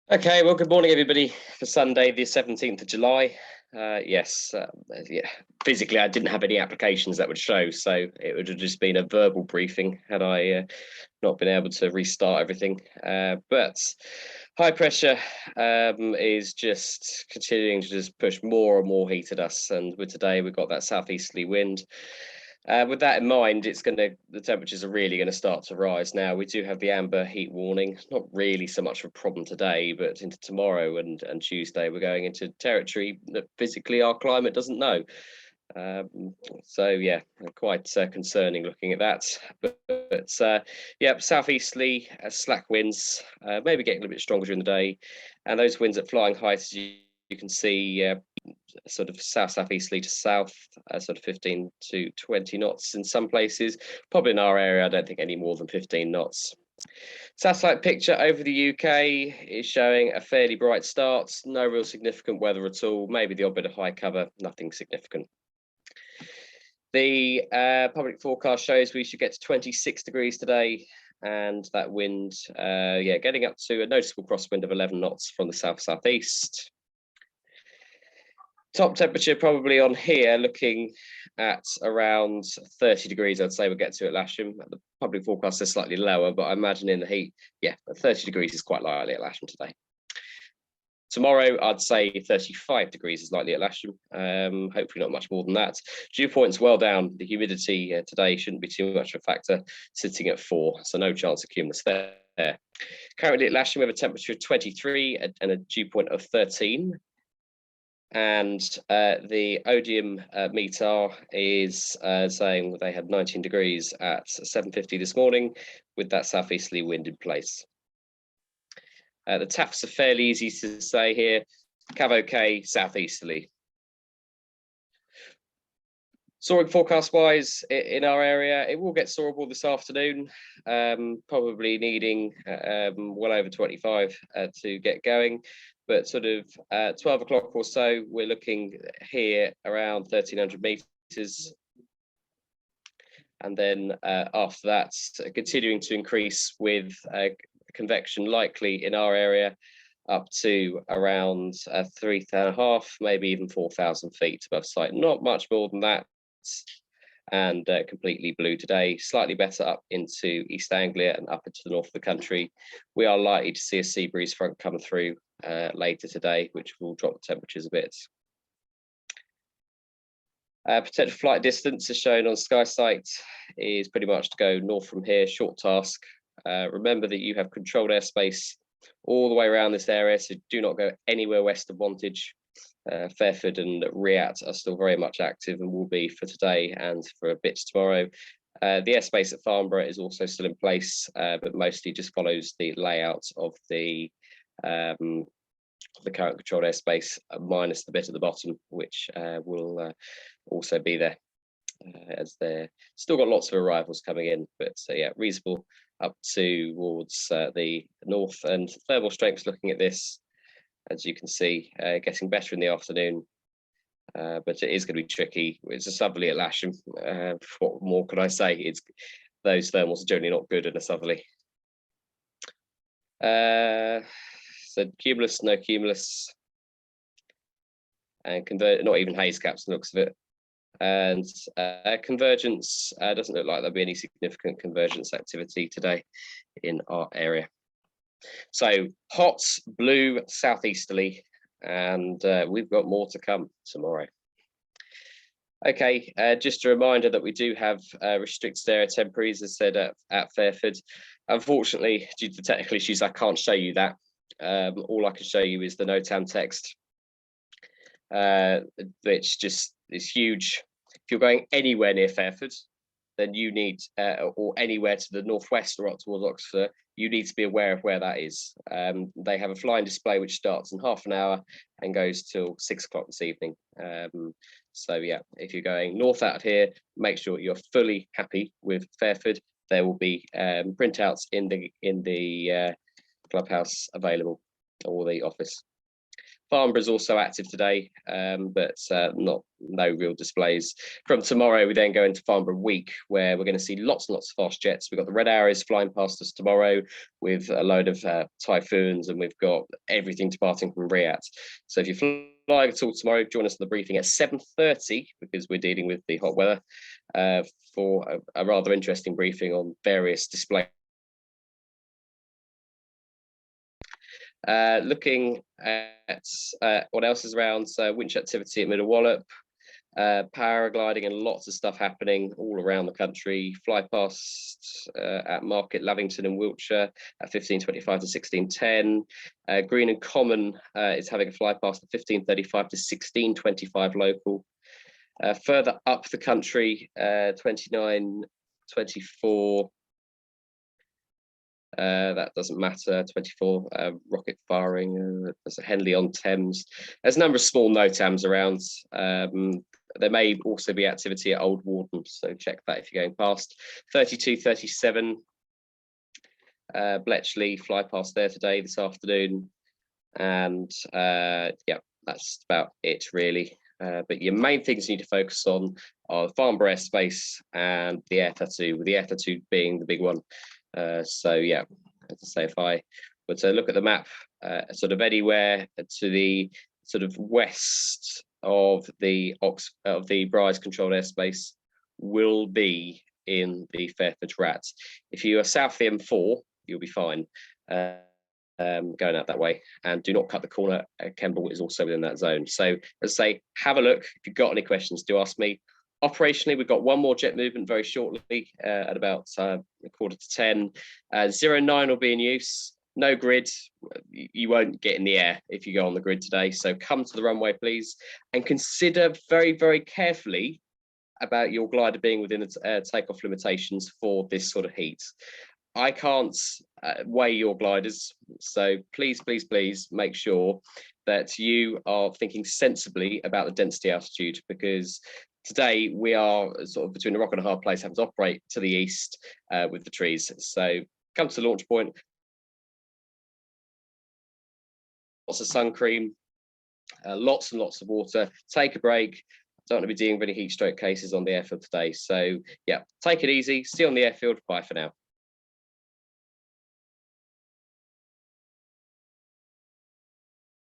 Okay, well, good morning, everybody, for Sunday, the 17th of July. Yes, yeah, physically, I didn't have any applications that would show, so it would have just been a verbal briefing had I not been able to restart everything. But high pressure is just continuing to just push more and more heat at us. And with today, we've got that southeasterly wind. With that in mind, the temperatures are really going to start to rise now. We do have the amber heat warning. Not really so much of a problem today, but into tomorrow and Tuesday, we're going into territory that physically our climate doesn't know. So yeah, quite concerning looking at that. But yeah, southeasterly slack winds, maybe getting a little bit stronger during the day, and those winds at flying heights, you can see sort of southeasterly to south, sort of 15 to 20 knots in some places. Probably in our area, I don't think any more than 15 knots. Satellite picture over the UK is showing a fairly bright start. No real significant weather at all. Maybe the odd bit of high cover, nothing significant. The public forecast shows we should get to 26 degrees today, and that wind, yeah, getting up to a noticeable crosswind of 11 knots from the south-southeast. Top temperature probably on here, looking at around 30 degrees, I'd say we'll get to at Lasham. The public forecast is slightly lower, but I imagine in the heat, yeah, 30 degrees is quite likely at Lasham today. Tomorrow, I'd say 35 degrees is likely at Lasham. Hopefully not much more than that. Dew point's well down. The humidity today shouldn't be too much of a factor, sitting at 4, so no chance of cumulus there. Currently at Lasham, we have a temperature of 23 and a dew point of 13. And the Odium meter is saying they had 19 degrees at 7:50 this morning with that southeasterly wind in place. The TAFs are fairly easy to say here. Cav OK, southeasterly. Soaring forecast wise in our area, it will get soarable this afternoon, probably needing well over 25 to get going. But sort of 12 o'clock or so, we're looking here around 1300 meters. And then after that, continuing to increase with convection likely in our area up to around 3.5, maybe even 4,000 feet above sight. Not much more than that. And completely blue today, slightly better up into East Anglia and up into the north of the country. We are likely to see a sea breeze front come through later today, which will drop the temperatures a bit. Potential flight distance as shown on SkySight is pretty much to go north from here, short task. Remember that you have controlled airspace all the way around this area, so do not go anywhere west of Wantage. Fairford and Riat are still very much active and will be for today and for a bit tomorrow. The airspace at Farnborough is also still in place, but mostly just follows the layout of the current controlled airspace, minus the bit at the bottom, which will also be there, as they're still got lots of arrivals coming in. But yeah, reasonable up towards the north, and thermal strengths looking at this, as you can see, getting better in the afternoon, but it is going to be tricky. It's a southerly at Lasham. What more can I say? Those thermals are generally not good in a southerly. So cumulus, no cumulus, and not even haze caps, looks of it. And convergence doesn't look like there'll be any significant convergence activity today in our area. So hot, blue, southeasterly, and we've got more to come tomorrow. Okay, just a reminder that we do have restricted area temporaries, as said at Fairford. Unfortunately, due to the technical issues, I can't show you that. All I can show you is the NOTAM text, which just is huge. If you're going anywhere near Fairford, then you need, or anywhere to the northwest or up towards Oxford, you need to be aware of where that is. They have a flying display which starts in half an hour and goes till 6 o'clock this evening. So yeah, if you're going north out of here, make sure you're fully happy with Fairford. There will be printouts in the clubhouse available, or the office. Farnborough is also active today, but no real displays. From tomorrow, we then go into Farnborough Week, where we're going to see lots and lots of fast jets. We've got the Red Arrows flying past us tomorrow with a load of typhoons, and we've got everything departing from Riyadh. So if you're flying at all tomorrow, join us on the briefing at 7:30, because we're dealing with the hot weather, for a rather interesting briefing on various displays. Looking at what else is around, so winch activity at Middle Wallop, paragliding, and lots of stuff happening all around the country. Fly past at Market Lavington in Wiltshire at 15:25 to 16:10. Green and Common is having a fly past at 15:35 to 16:25 local. Further up the country, 29:24. That doesn't matter. 24 rocket firing. There's a Henley on Thames. There's a number of small NOTAMs around. There may also be activity at Old Warden, so check that if you're going past. 32:37. Bletchley fly past there today, this afternoon, and yeah, that's about it really. But your main things you need to focus on are the Farnborough airspace and the air tattoo, with the air tattoo being the big one. So yeah, as I say, if I were to look at the map, sort of anywhere to the sort of west of the Briars controlled airspace will be in the Fairford Rat. If you are south of the M4, you'll be fine going out that way, and do not cut the corner. Kemble is also within that zone. So as I say, have a look. If you've got any questions, do ask me. Operationally, we've got one more jet movement very shortly at about 9:45. 09 will be in use. No grid. You won't get in the air if you go on the grid today. So come to the runway, please, and consider very, very carefully about your glider being within the takeoff limitations for this sort of heat. I can't weigh your gliders, so please, please, please make sure that you are thinking sensibly about the density altitude, because today we are sort of between a rock and a hard place, having to operate to the east with the trees. So come to the launch point, lots of sun cream, lots and lots of water, take a break. Don't want to be dealing with any heat stroke cases on the airfield today. So yeah, take it easy, see you on the airfield, bye for now.